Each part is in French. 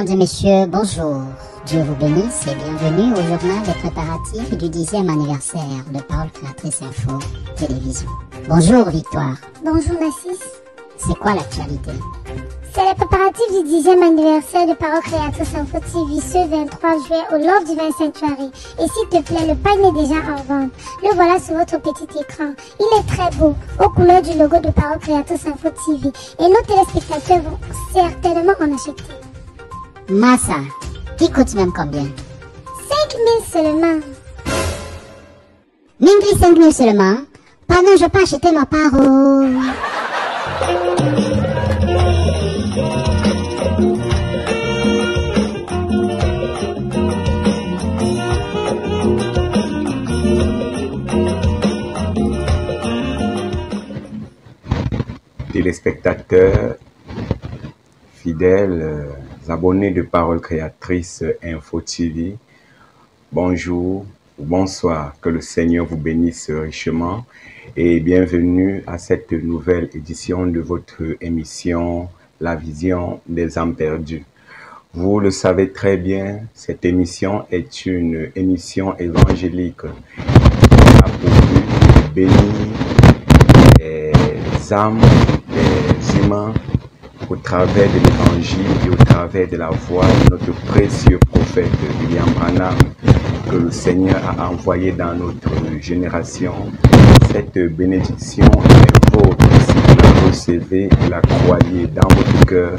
Mesdames et messieurs, bonjour. Dieu vous bénisse et bienvenue au journal des préparatifs du 10e anniversaire de Parole Créatrice Info Télévision. Bonjour Victoire. Bonjour Nassis. C'est quoi l'actualité? C'est les préparatifs du 10e anniversaire de Parole Créatrice Info TV ce 23 juillet au Love Divine Sanctuary. Et s'il te plaît, le pain est déjà en vente. Le voilà sur votre petit écran. Il est très beau, aux couleurs du logo de Parole Créatrice Info TV. Et nos téléspectateurs vont certainement en acheter. Massa, qui coûte même combien? 5 000 seulement. Mingli 5 000 seulement? Pardon, je peux acheter ma parole. Téléspectateurs, fidèles, abonnés de Parole Créatrice Info TV, bonjour ou bonsoir, que le Seigneur vous bénisse richement et bienvenue à cette nouvelle édition de votre émission La Vision des âmes perdues. Vous le savez très bien, cette émission est une émission évangélique qui a pour but de bénir les âmes des humains au travers de l'évangile et au travers de la voix de notre précieux prophète William Branham que le Seigneur a envoyé dans notre génération. Cette bénédiction est vôtre si vous la recevez et la croyez dans votre cœur,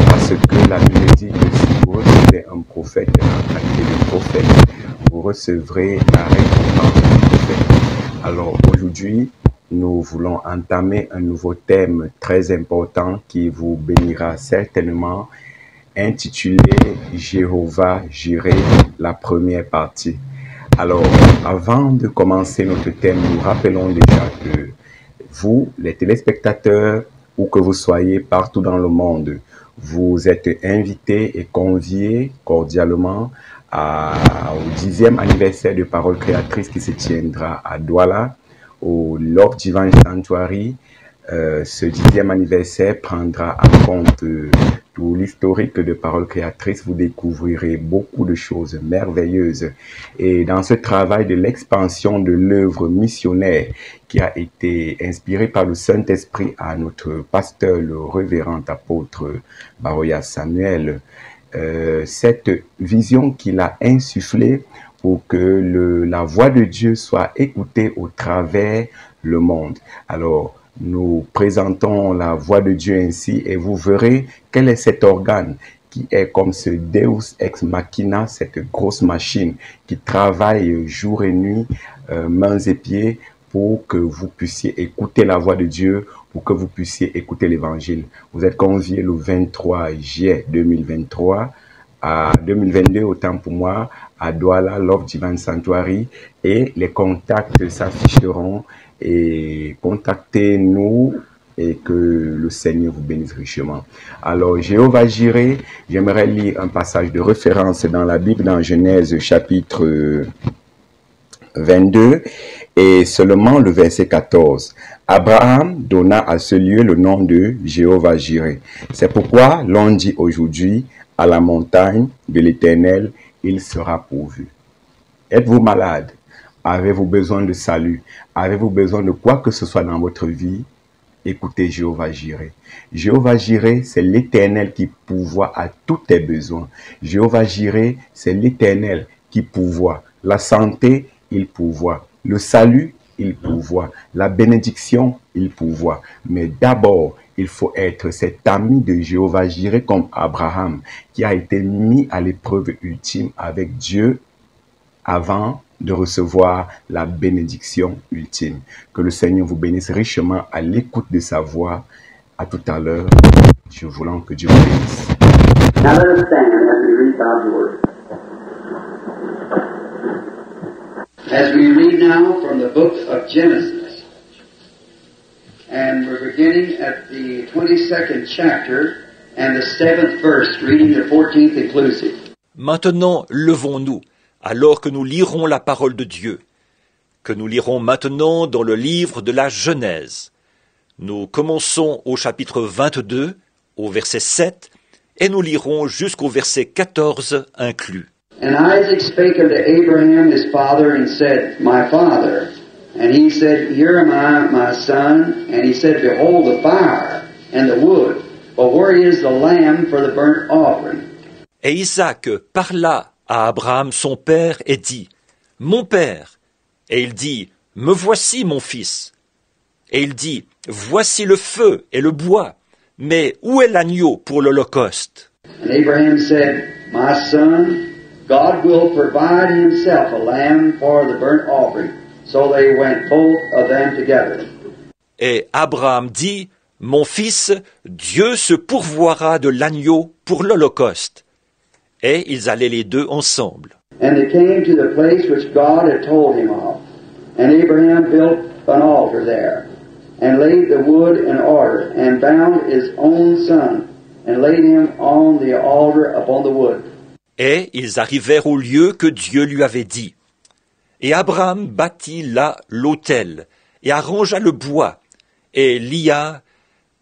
parce que la Bible dit que si vous recevez un prophète en qualité de prophète, vous recevrez la récompense du prophète. Alors aujourd'hui, nous voulons entamer un nouveau thème très important qui vous bénira certainement, intitulé Jéhovah Jireh, la première partie. Alors, avant de commencer notre thème, nous rappelons déjà que vous, les téléspectateurs, où que vous soyez partout dans le monde, vous êtes invités et conviés cordialement au 10e anniversaire de Parole Créatrice qui se tiendra à Douala, au Love Divine Sanctuary. Ce 10e anniversaire prendra en compte tout l'historique de Parole Créatrice. Vous découvrirez beaucoup de choses merveilleuses. Et dans ce travail de l'expansion de l'œuvre missionnaire qui a été inspirée par le Saint-Esprit à notre pasteur, le révérend apôtre Baroya Samuel, cette vision qu'il a insufflée pour que la voix de Dieu soit écoutée au travers le monde. Alors, nous présentons la voix de Dieu ainsi et vous verrez quel est cet organe qui est comme ce Deus ex machina, cette grosse machine qui travaille jour et nuit, mains et pieds, pour que vous puissiez écouter la voix de Dieu, pour que vous puissiez écouter l'évangile. Vous êtes conviés le 23 juillet 2023 à 2022, autant pour moi, à Douala, Love Divine Sanctuary, et les contacts s'afficheront et contactez-nous et que le Seigneur vous bénisse richement. Alors, Jéhovah Jireh, j'aimerais lire un passage de référence dans la Bible, dans Genèse chapitre 22, et seulement le verset 14. Abraham donna à ce lieu le nom de Jéhovah Jireh. C'est pourquoi l'on dit aujourd'hui, à la montagne de l'Éternel, il sera pourvu. Êtes-vous malade? Avez-vous besoin de salut? Avez-vous besoin de quoi que ce soit dans votre vie? Écoutez Jéhovah Jireh. Jéhovah Jireh, c'est l'Éternel qui pourvoit à tous tes besoins. Jéhovah Jireh, c'est l'Éternel qui pourvoit. La santé, il pourvoit. Le salut, il pourvoit. La bénédiction, il pourvoit. Mais d'abord, il faut être cet ami de Jéhovah Jireh comme Abraham, qui a été mis à l'épreuve ultime avec Dieu avant de recevoir la bénédiction ultime. Que le Seigneur vous bénisse richement à l'écoute de sa voix. À tout à l'heure. Je voulais que Dieu vous bénisse. Now let us stand as we read God's Word. As we read now from the book of Genesis, and we're beginning at the 22nd chapter and the 7th verse, reading the 14th inclusive. Maintenant, levons-nous, alors que nous lirons la parole de Dieu, que nous lirons maintenant dans le livre de la Genèse. Nous commençons au chapitre 22, au verset 7, et nous lirons jusqu'au verset 14 inclus. And Isaac spake unto Abraham his father, and said, My father. And he said, Here am I, my son. And he said, Behold the fire and the wood, but where is the lamb for the burnt offering? Et Isaac parla à Abraham son père et dit, Mon père. Et il dit, Me voici mon fils. Et il dit, Voici le feu et le bois, mais où est l'agneau pour l'holocauste? And Abraham said, My son, God will provide himself a lamb for the burnt offering. So they went both of them together. Et Abraham dit, Mon fils, Dieu se pourvoira de l'agneau pour l'holocauste. Et ils allaient les deux ensemble. And they came to the place which God had told him of. And Abraham built an altar there, and laid the wood in order, and bound his own son, and laid him on the altar upon the wood. Et ils arrivèrent au lieu que Dieu lui avait dit. Et Abraham bâtit là l'autel, et arrangea le bois, et lia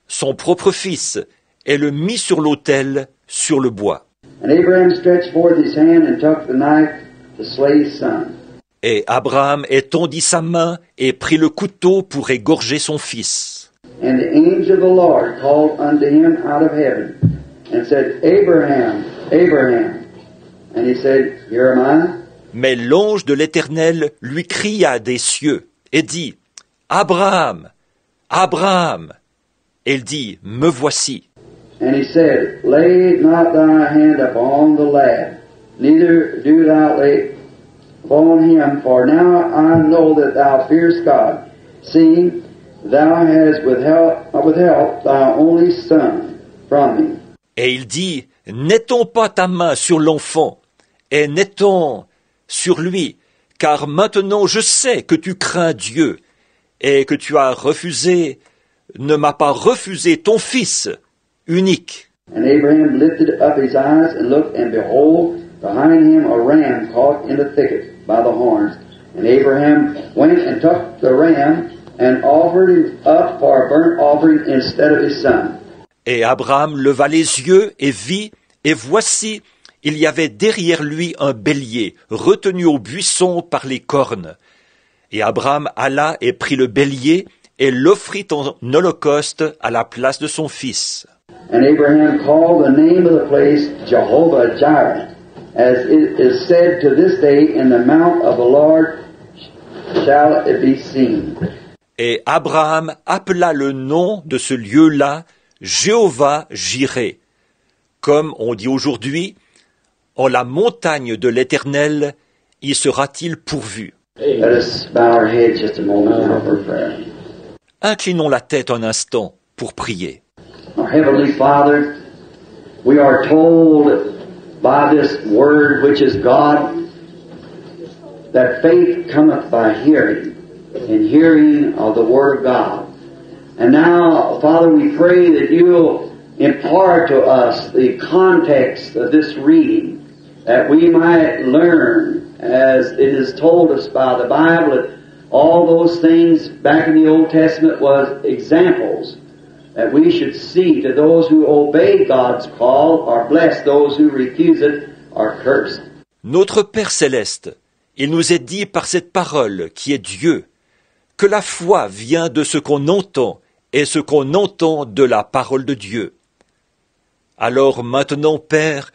son propre fils, et le mit sur l'autel, sur le bois. And Abraham stretched forth his hand and took the knife to slay his son. Et Abraham étendit sa main, et prit le couteau pour égorger son fils. And the angel of the Lord called unto him out of heaven, and said, Abraham, Abraham. And he said, Here am I. Mais l'ange de l'Éternel lui cria des cieux, et dit, Abraham, Abraham. Et il dit, Me voici. And he said, Lay not thy hand upon the lad, neither do thou lay upon him, for now I know that thou fearest God, seeing thou hast withheld thy only son from me. Et il dit, N'étends pas ta main sur l'enfant, et n'étends sur lui, car maintenant je sais que tu crains Dieu, et que tu as refusé, ne m'as pas refusé ton fils unique. And Abraham lifted up his eyes and looked, and behold, behind him a ram caught in the thicket by the horns. And Abraham went and took the ram and offered him up for a burnt offering instead of his son. Et Abraham leva les yeux et vit, et voici, il y avait derrière lui un bélier, retenu au buisson par les cornes. Et Abraham alla et prit le bélier, et l'offrit en holocauste à la place de son fils. And Abraham called the name of the place Jehovah Jireh, as it is said to this day, in the mount of the Lord shall it be seen. Et Abraham appela le nom de ce lieu-là Jéhovah Jireh, comme on dit aujourd'hui, en la montagne de l'Éternel y sera-t-il pourvu. Let us bow our heads just a moment now for prayer. Inclinons la tête un instant pour prier. Our Heavenly Father, we are told by this word which is God, that faith cometh by hearing, and hearing of the Word of God. And now, Father, we pray that you'll impart to us the context of this reading, that we might learn, as it is told us by the Bible, that all those things back in the Old Testament was examples, that we should see to those who obey God's call are blessed, those who refuse it are cursed. Notre Père céleste, il nous est dit par cette parole qui est Dieu, que la foi vient de ce qu'on entend et ce qu'on entend de la parole de Dieu. Alors maintenant, Père,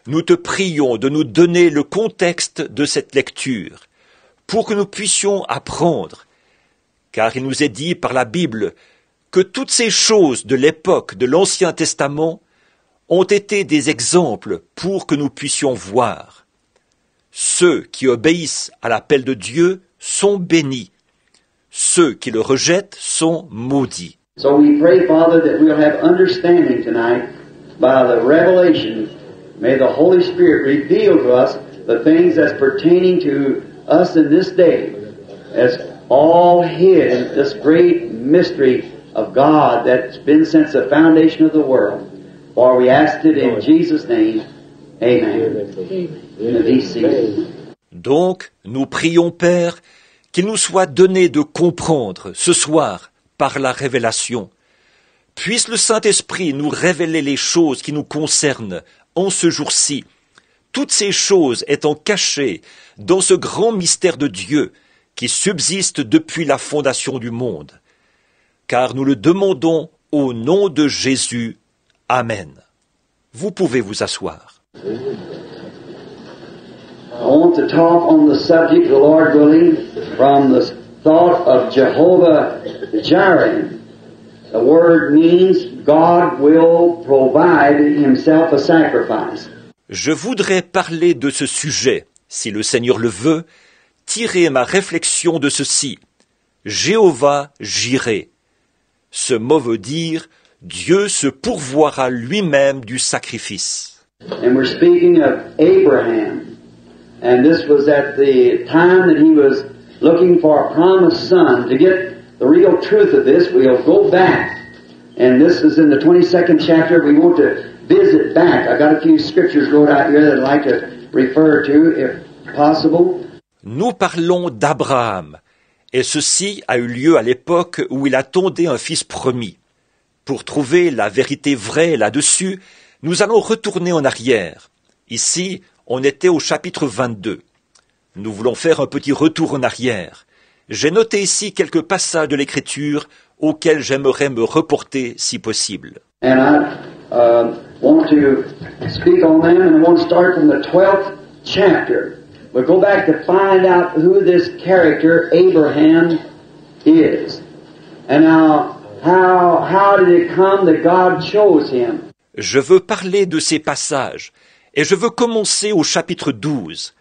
nous te prions de nous donner le contexte de cette lecture, pour que nous puissions apprendre, car il nous est dit par la Bible que toutes ces choses de l'époque de l'Ancien Testament ont été des exemples pour que nous puissions voir. Ceux qui obéissent à l'appel de Dieu sont bénis. Ceux qui le rejettent sont maudits. So we pray, Father, that we'll have understanding tonight by the revelation. May the Holy Spirit reveal to us the things that's pertaining to us in this day, as all hid in this great mystery of God that's been since the foundation of the world. For we ask it in Jesus' name. Amen. Be seated. Donc, nous prions, Père, qu'il nous soit donné de comprendre ce soir par la révélation, Puisse le Saint-Esprit nous révéler les choses qui nous concernent en ce jour-ci, toutes ces choses étant cachées dans ce grand mystère de Dieu qui subsiste depuis la fondation du monde. Car nous le demandons au nom de Jésus. Amen. Vous pouvez vous asseoir. I want to talk on the subject, the Lord willing, from the thought of Jehovah Jireh. The word means God will provide himself a sacrifice. Je voudrais parler de ce sujet, si le Seigneur le veut, tirer ma réflexion de ceci. Jéhovah Jireh. Ce mot veut dire Dieu se pourvoira lui-même du sacrifice. And we're speaking of Abraham. And this was at the time that he was looking for a promised son. To get the real truth of this, we'll go back. And this is in the 22nd chapter. We want to visit back. I've got a few scriptures wrote out here that I'd like to refer to, if possible. Nous parlons d'Abraham, et ceci a eu lieu à l'époque où il attendait un fils promis. Pour trouver la vérité vraie là-dessus, nous allons retourner en arrière. Ici, on était au chapitre 22. Nous voulons faire un petit retour en arrière. J'ai noté ici quelques passages de l'Écriture auxquels j'aimerais me reporter si possible. And I want to speak on them, and I want to start from the 12th chapter. We'll go back to find out who this character Abraham is. And now, how did it come that God chose him? Je veux parler de ces passages, et je veux commencer au chapitre 12.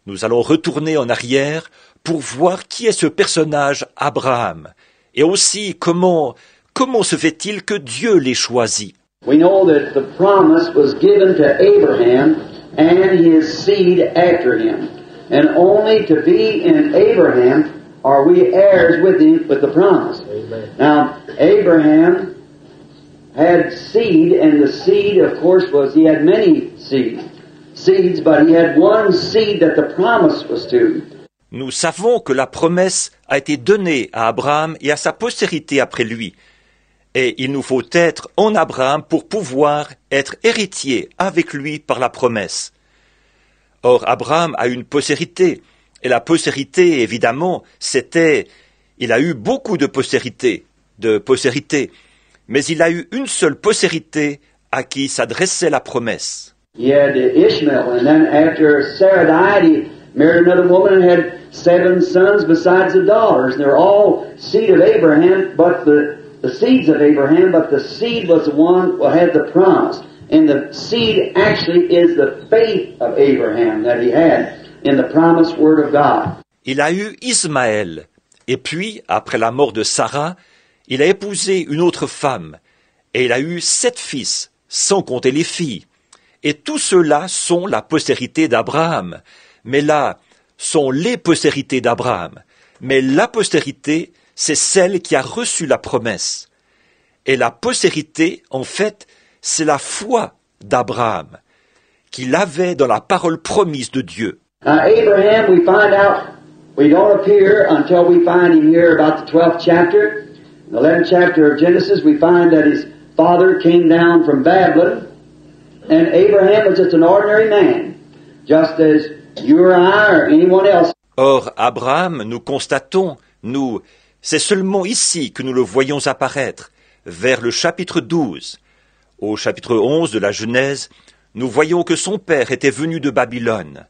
Nous allons retourner en arrière pour voir qui est ce personnage Abraham, et aussi comment se fait-il que Dieu l'ait choisi. We know that the promise was given to Abraham and his seed after him. And only to be in Abraham are we heirs with him with the promise. Amen. Now, Abraham had seed, and the seed, of course, he had many seeds, but he had one seed that the promise was to. Nous savons que la promesse a été donnée à Abraham et à sa postérité après lui. Et il nous faut être en Abraham pour pouvoir être héritier avec lui par la promesse. Or, Abraham a une postérité, et la postérité, évidemment, il a eu beaucoup de postérité, mais il a eu une seule postérité à qui s'adressait la promesse. He had Ishmael, and then after Sarah died, he married another woman and had 7 sons besides the daughters. And they're all seed of Abraham, but the seeds of Abraham, but the seed was the one who had the promise. And the seed actually is the faith of Abraham that he had in the promised word of God. Il a eu Ismaël, et puis, après la mort de Sarah, il a épousé une autre femme, et il a eu 7 fils, sans compter les filles. Et tous ceux-là sont la postérité d'Abraham. Mais là, sont les postérités d'Abraham. Mais la postérité, c'est celle qui a reçu la promesse. Et la postérité, en fait, c'est la foi d'Abraham, qu'il avait dans la parole promise de Dieu. Now, Abraham, we find out, we don't appear until we find him here about the 12th chapter. In the 11th chapter of Genesis, we find that his father came down from Babylon, and Abraham was just an ordinary man, just as you or I or anyone else. Or, Abraham, nous constatons, c'est seulement ici que nous le voyons apparaître, vers le chapitre 12. Au chapitre 11 de la Genèse, nous voyons que son père était venu de Babylone.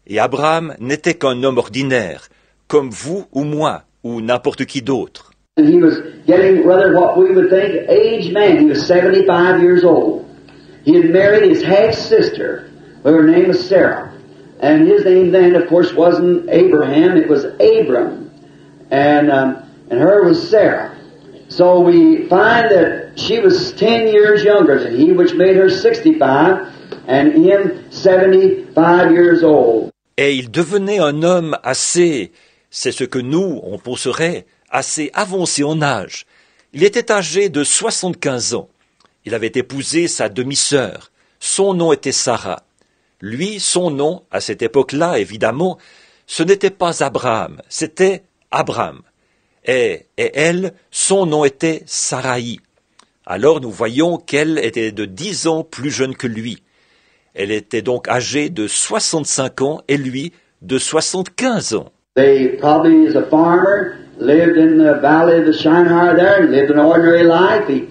Et Abraham n'était qu'un homme ordinaire, comme vous ou moi, ou n'importe qui d'autre. And he was getting rather what we would think aged man. He was 75 years old. He had married his half-sister, her name was Sarah. And his name then, of course, wasn't Abraham, it was Abram. And her was Sarah. So we find that she was 10 years younger than he, which made her 65, and him 75 years old. Et il devenait un homme assez, c'est ce que nous, on penserait, assez avancé en âge. Il était âgé de 75 ans. Il avait épousé sa demi-sœur. Son nom était Sarah. Lui, son nom, à cette époque-là, évidemment, ce n'était pas Abraham, c'était Abram. Et elle, son nom était Saraï. Alors nous voyons qu'elle était de 10 ans plus jeune que lui. Elle était donc âgée de 65 ans et lui de 75 ans. They probably, as a farmer, lived in the valley of the Shinar there and lived an ordinary life. He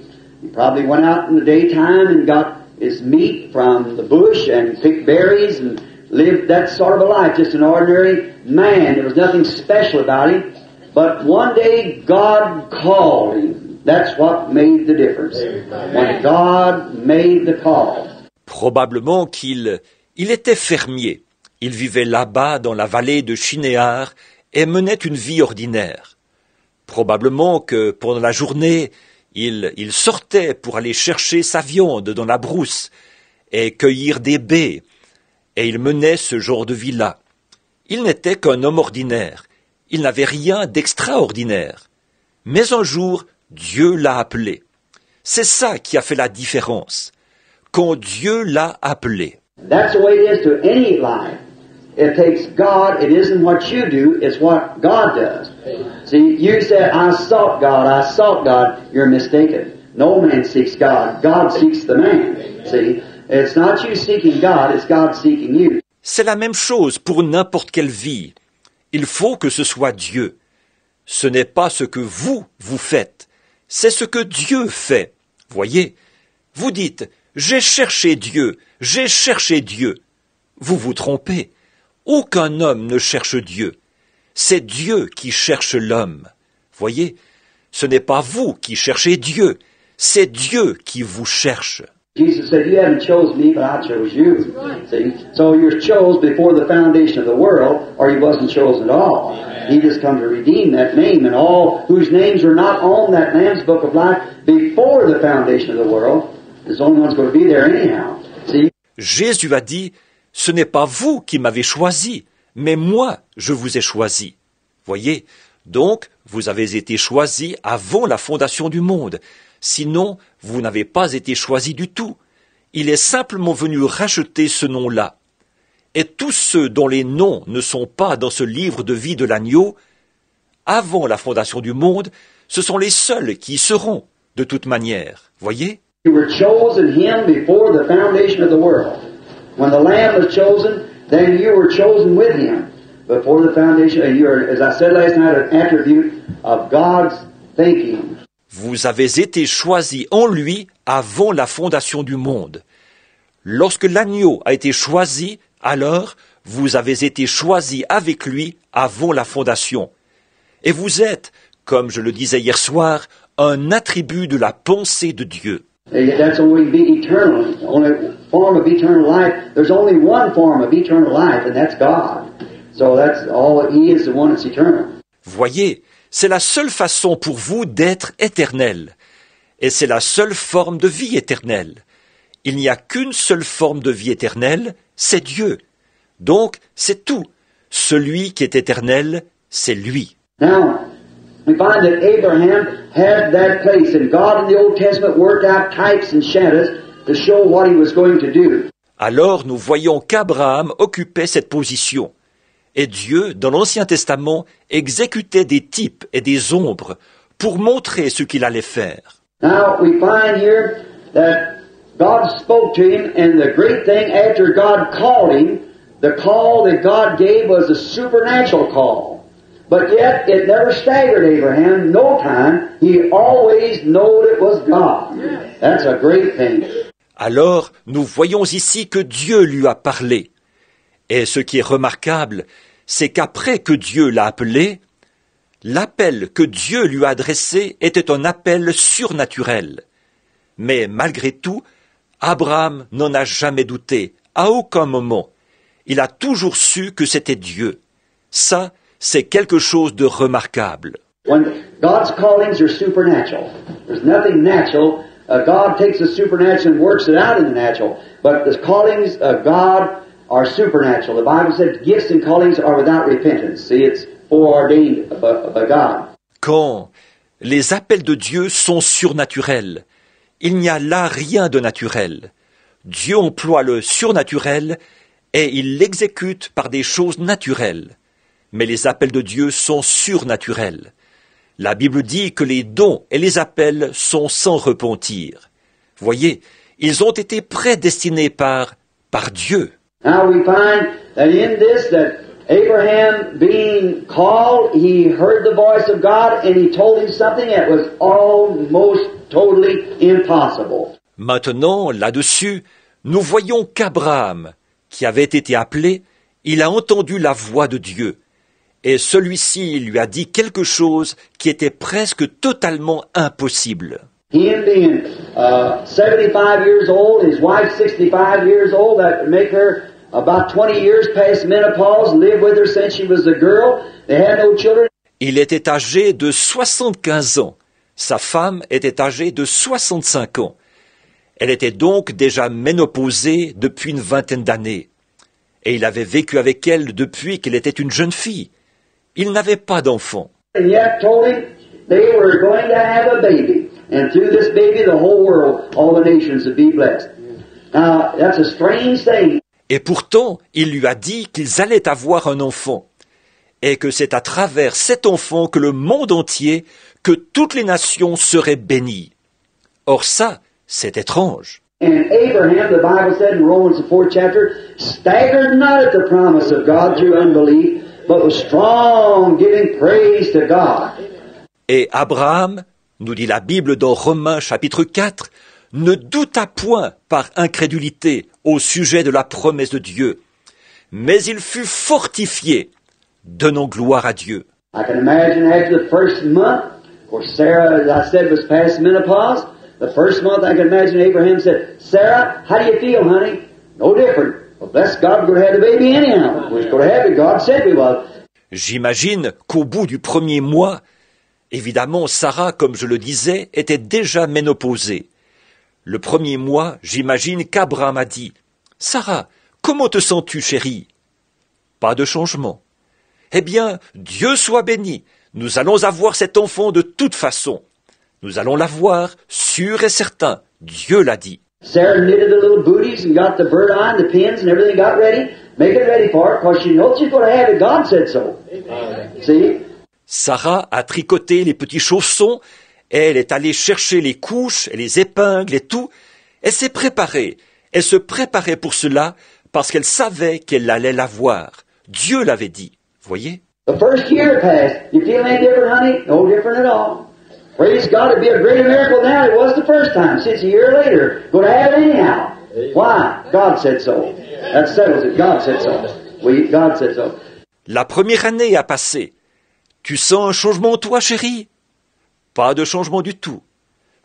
probably went out in the daytime and got his meat from the bush and picked berries and lived that sort of a life, just an ordinary man. There was nothing special about him. But one day God called him. That's what made the difference. When God made the call. Probablement qu'il était fermier. Il vivait là-bas dans la vallée de Shinéar et menait une vie ordinaire. Probablement que pendant la journée, il sortait pour aller chercher sa viande dans la brousse et cueillir des baies, et il menait ce genre de vie-là. Il n'était qu'un homme ordinaire. Il n'avait rien d'extraordinaire. Mais un jour, Dieu l'a appelé. C'est ça qui a fait la différence. Quand Dieu l'a appelé. That's the way it is to any life. It takes God. It isn't what you do, it's what God does. See, you said, I sought God. You're mistaken. No man seeks God. God seeks the man. See, it's not you seeking God, it's God seeking you. C'est la même chose pour n'importe quelle vie. Il faut que ce soit Dieu. Ce n'est pas ce que vous faites. C'est ce que Dieu fait. Voyez, vous dites, j'ai cherché Dieu. Vous vous trompez. Aucun homme ne cherche Dieu. C'est Dieu qui cherche l'homme. Voyez, ce n'est pas vous qui cherchez Dieu. C'est Dieu qui vous cherche. Jesus said, you haven't chosen me, but I chose you. See? So you're chose before the foundation of the world, or you wasn't chosen at all. He just come to redeem that name, and all whose names are not on that Lamb's Book of Life before the foundation of the world, is the only one's going to be there anyhow. See? Jésus a dit, ce n'est pas vous qui m'avez choisi, mais moi, je vous ai choisi. Voyez, donc, vous avez été choisi avant la fondation du monde. Sinon, vous n'avez pas été choisi du tout. Il est simplement venu racheter ce nom-là. Et tous ceux dont les noms ne sont pas dans ce livre de vie de l'agneau, avant la fondation du monde, ce sont les seuls qui y seront, de toute manière. Voyez? You were chosen him before the foundation of the world. When the Lamb was chosen, then you were chosen with him before the foundation. And you're, as I said last night, an attribute of God's thinking. Vous avez été choisis en lui avant la fondation du monde. Lorsque l'agneau a été choisi, alors vous avez été choisis avec lui avant la fondation. Et vous êtes, comme je le disais hier soir, un attribut de la pensée de Dieu. That's only be eternal. Only form of eternal life. There's only one form of eternal life, and that's God. So that's all He is, the one that's eternal. Voyez, c'est la seule façon pour vous d'être éternel. Et c'est la seule forme de vie éternelle. Il n'y a qu'une seule forme de vie éternelle, c'est Dieu. Donc, c'est tout. Celui qui est éternel, c'est lui. Now, we find that Abraham had that place, and God in the Old Testament worked out types and shadows to show what he was going to do. Alors, nous voyons qu'Abraham occupait cette position. Et Dieu, dans l'Ancien Testament, exécutait des types et des ombres pour montrer ce qu'il allait faire. Now, we find here that God spoke to him, and the great thing after God called him, the call that God gave was a supernatural call. But yet, it never staggered Abraham, no time. He always knew it was God. That's a great thing. Alors, nous voyons ici que Dieu lui a parlé. Et ce qui est remarquable, c'est qu'après que Dieu l'a appelé, l'appel que Dieu lui a adressé était un appel surnaturel. Mais malgré tout, Abraham n'en a jamais douté, à aucun moment. Il a toujours su que c'était Dieu. Ça, c'est quelque chose de remarquable. When God's callings are supernatural, there's nothing natural. God takes the supernatural and works it out in the natural. But the callings of God are supernatural. The Bible said gifts and callings are without repentance. See, it's foreordained by God. Quand les appels de Dieu sont surnaturels, il n'y a là rien de naturel. Dieu emploie le surnaturel et il l'exécute par des choses naturelles. Mais les appels de Dieu sont surnaturels. La Bible dit que les dons et les appels sont sans repentir. Voyez, ils ont été prédestinés par Dieu. Now we find that in this, that Abraham being called, he heard the voice of God and he told him something that was almost totally impossible. Maintenant, là-dessus, nous voyons qu'Abraham, qui avait été appelé, il a entendu la voix de Dieu. Et celui-ci lui a dit quelque chose qui était presque totalement impossible. Him being 75 years old, his wife 65 years old, that would make her about 20 years past menopause, lived with her since she was a girl. They had no children. Il était âgé de 75 ans. Sa femme était âgée de 65 ans. Elle était donc déjà ménopausée depuis une vingtaine d'années. Et il avait vécu avec elle depuis qu'elle était une jeune fille. Il n'avait pas d'enfant. And yet told him they were going to have a baby. And through this baby, the whole world, all the nations would be blessed. Now, that's a strange thing. Et pourtant, il lui a dit qu'ils allaient avoir un enfant. Et que c'est à travers cet enfant que le monde entier, que toutes les nations seraient bénies. Or ça, c'est étrange. And Abraham, the Bible said in Romans the 4th chapter, staggered not at the promise of God through unbelief, but was strong, giving praise to God. Et Abraham, nous dit la Bible dans Romains chapitre 4, ne douta point par incrédulité au sujet de la promesse de Dieu, mais il fut fortifié, donnant gloire à Dieu. I can imagine after the first month, of course Sarah, as I said, was past menopause. The first month I can imagine Abraham said, Sarah, how do you feel, honey? No different. Well, bless God, we're going to have the baby anyhow. We're going to have it. God said we will. J'imagine qu'au bout du premier mois, évidemment, Sarah, comme je le disais, était déjà ménopausée. Le premier mois, j'imagine qu'Abraham a dit « Sarah, comment te sens-tu, chérie ?» Pas de changement. Eh bien, Dieu soit béni, nous allons avoir cet enfant de toute façon. Nous allons l'avoir, sûr et certain, Dieu l'a dit. Sarah knitted the little booties and got the bird eye and the pins and everything got ready. Make it ready for it, because she knows she's going to have it. God said so. See? Sarah a tricoté les petits chaussons, et elle est allée chercher les couches et les épingles et tout. Elle s'est préparée. Elle se préparait pour cela parce qu'elle savait qu'elle allait l'avoir. Dieu l'avait dit. Voyez? The first year passed. You feel any different, honey? No different at all. Praise God, it'd be a greater miracle now than it was the first time. Since a year later, going to have it anyhow. Why? God said so. That settles it. God said so. God said so. La première année a passé. Tu sens un changement, toi, chérie? Pas de changement du tout.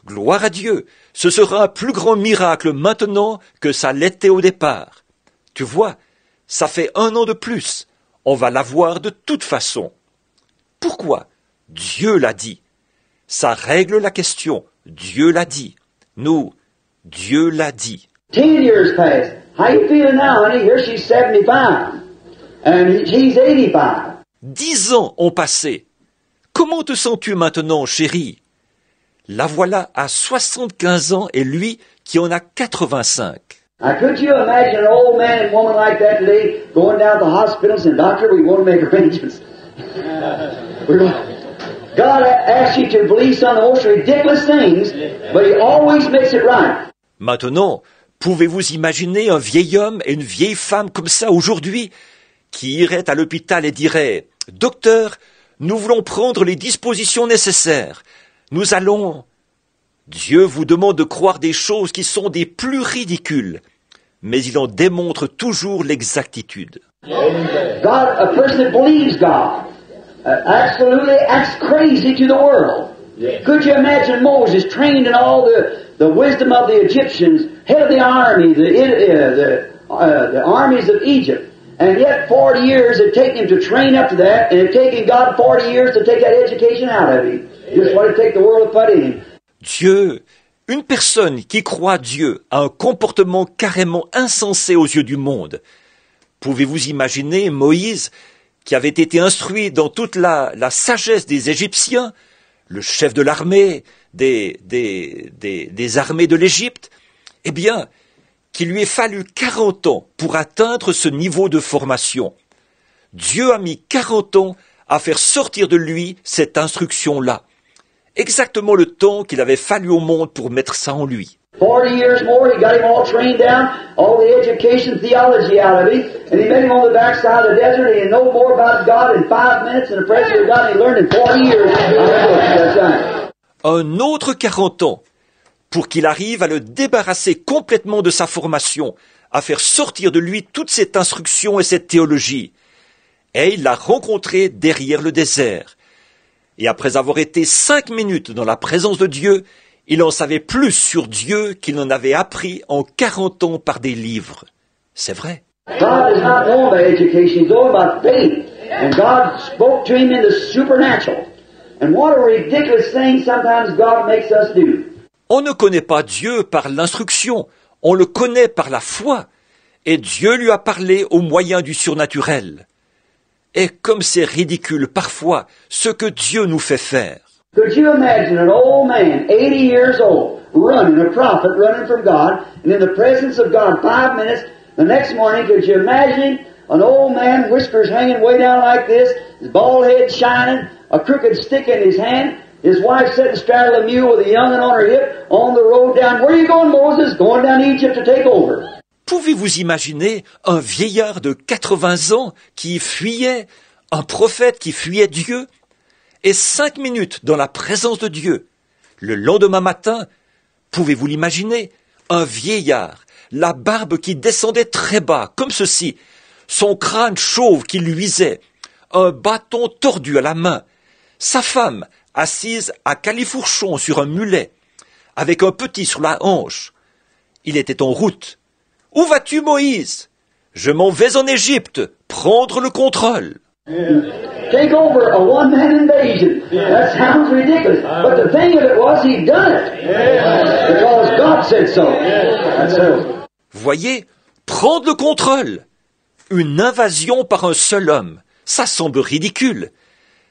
Gloire à Dieu. Ce sera un plus grand miracle maintenant que ça l'était au départ. Tu vois, ça fait 1 an de plus. On va l'avoir de toute façon. Pourquoi? Dieu l'a dit. Ça règle la question. Dieu l'a dit. Nous, Dieu l'a dit. 10 years passed. How you feeling now, honey? Here she's 75. And he's 85. 10 ans ont passé. Comment te sens-tu maintenant, chérie? La voilà à 75 ans et lui qui en a 85. Now, could you imagine an old man and woman like that today going down to the hospital and saying, Doctor, we want to make arrangements. God asks you to believe some of the most ridiculous things, but He always makes it right. Maintenant, pouvez-vous imaginer un vieil homme et une vieille femme comme ça aujourd'hui qui iraient à l'hôpital et diraient « Docteur, nous voulons prendre les dispositions nécessaires. Nous allons... » Dieu vous demande de croire des choses qui sont des plus ridicules, mais il en démontre toujours l'exactitude. God, a person that believes God, absolutely acts crazy to the world. Could you imagine Moses trained in all the wisdom of the Egyptians, head of the army, the armies of Egypt, and yet 40 years it taken him to train up to that, and it taken God 40 years to take that education out of him. Just what it take the world to put in him. Dieu, une personne qui croit Dieu a un comportement carrément insensé aux yeux du monde. Pouvez-vous imaginer Moïse, qui avait été instruit dans toute la sagesse des Égyptiens, le chef de l'armée, des armées de l'Égypte, eh bien, qu'il lui ait fallu 40 ans pour atteindre ce niveau de formation. Dieu a mis 40 ans à faire sortir de lui cette instruction-là. Exactement le temps qu'il avait fallu au monde pour mettre ça en lui. 40 years more, he got him all trained down, all the education, theology out of him, and he met him on the backside of the desert, and he knew more about God in 5 minutes than the presence of God, and he learned in 40 years. That's right. Un autre 40 ans pour qu'il arrive à le débarrasser complètement de sa formation, à faire sortir de lui toute cette instruction et cette théologie. Et il l'a rencontré derrière le désert. Et après avoir été 5 minutes dans la présence de Dieu, il en savait plus sur Dieu qu'il n'en avait appris en 40 ans par des livres. C'est vrai. God is not known by education, he's known by faith. And God spoke to him in the supernatural. And what a ridiculous thing sometimes God makes us do. On ne connaît pas Dieu par l'instruction, on le connaît par la foi. Et Dieu lui a parlé au moyen du surnaturel. Et comme c'est ridicule parfois ce que Dieu nous fait faire. Could you imagine an old man, 80 years old, running, a prophet running from God, and in the presence of God 5 minutes, the next morning, could you imagine an old man, whiskers hanging way down like this, his bald head shining, a crooked stick in his hand, his wife sitting straddle a mule with a young'un on her hip, on the road down, where are you going, Moses? Going down to Egypt to take over. Pouvez-vous imaginer un vieillard de 80 ans qui fuyait, un prophète qui fuyait Dieu, et 5 minutes dans la présence de Dieu. Le lendemain matin, pouvez-vous l'imaginer, un vieillard, la barbe qui descendait très bas, comme ceci, son crâne chauve qui luisait, un bâton tordu à la main, sa femme assise à califourchon sur un mulet, avec un petit sur la hanche. Il était en route. « Où vas-tu, Moïse ? Je m'en vais en Égypte, prendre le contrôle. » Take over a one-man invasion. That sounds ridiculous. But the thing of it was, he'd done it. Because God said so. That's it. Voyez, prendre le contrôle. Une invasion par un seul homme. Ça semble ridicule.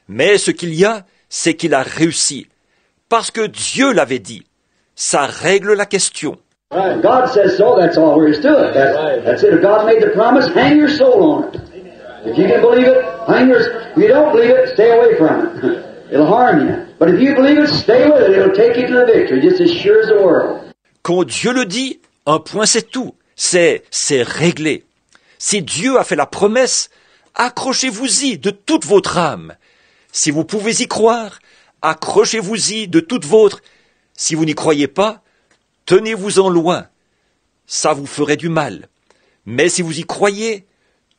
Mais ce qu'il y a, c'est qu'il a réussi. Parce que Dieu l'avait dit. Ça règle la question. God says so, that's all there is to it. That's it. If God made the promise, hang your soul on it. If you can believe it, hang yours. If you don't believe it, stay away from it. It'll harm you. But if you believe it, stay with it. It'll take you to the victory, just as sure as the world. Quand Dieu le dit, un point c'est tout. C'est réglé. Si Dieu a fait la promesse, accrochez-vous-y de toute votre âme. Si vous pouvez y croire, accrochez-vous-y de toute votre. Si vous n'y croyez pas, tenez-vous-en loin. Ça vous ferait du mal. Mais si vous y croyez,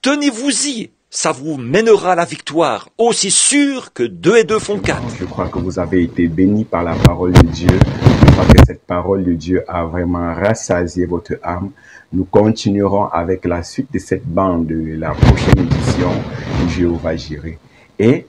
tenez-vous-y. Ça vous mènera à la victoire, aussi sûr que 2 et 2 font 4. Je crois que vous avez été bénis par la parole de Dieu. Je crois que cette parole de Dieu a vraiment rassasié votre âme. Nous continuerons avec la suite de cette bande de la prochaine édition de Jéhovah Jireh. Et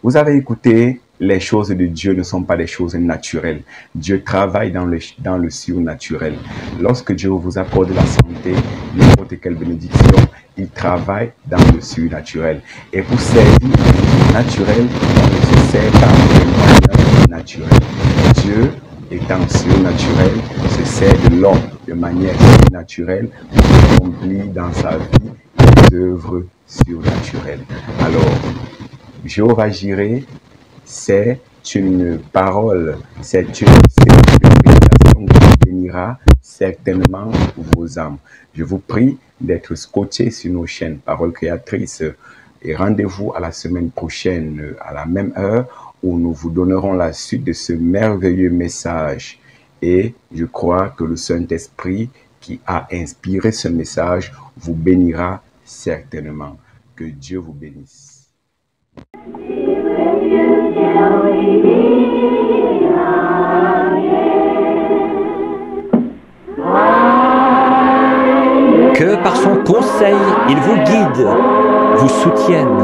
vous avez écouté, les choses de Dieu ne sont pas des choses naturelles. Dieu travaille dans le surnaturel. Lorsque Dieu vous accorde la santé, n'importe quelle bénédiction, il travaille dans le surnaturel. Et pour servir le naturel, on ne se sert pas de manière naturelle. Dieu, étant surnaturel, se sert de l'homme de manière surnaturelle pour accomplir dans sa vie des œuvres surnaturelles. Alors, Jéhovah Jireh, c'est une parole, c'est une prédication qui bénira certainement vos âmes. Je vous prie d'être scotchés sur nos chaînes Paroles Créatrices et rendez-vous à la semaine prochaine à la même heure où nous vous donnerons la suite de ce merveilleux message. Et je crois que le Saint-Esprit qui a inspiré ce message vous bénira certainement. Que Dieu vous bénisse. Que par son conseil, il vous guide, vous soutienne.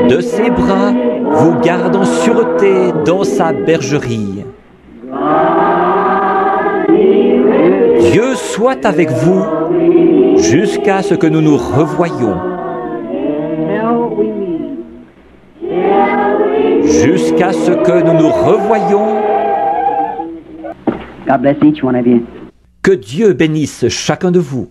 De ses bras, vous garde en sûreté dans sa bergerie. Dieu soit avec vous jusqu'à ce que nous nous revoyions. Jusqu'à ce que nous nous revoyions. God bless each one of you. Que Dieu bénisse chacun de vous.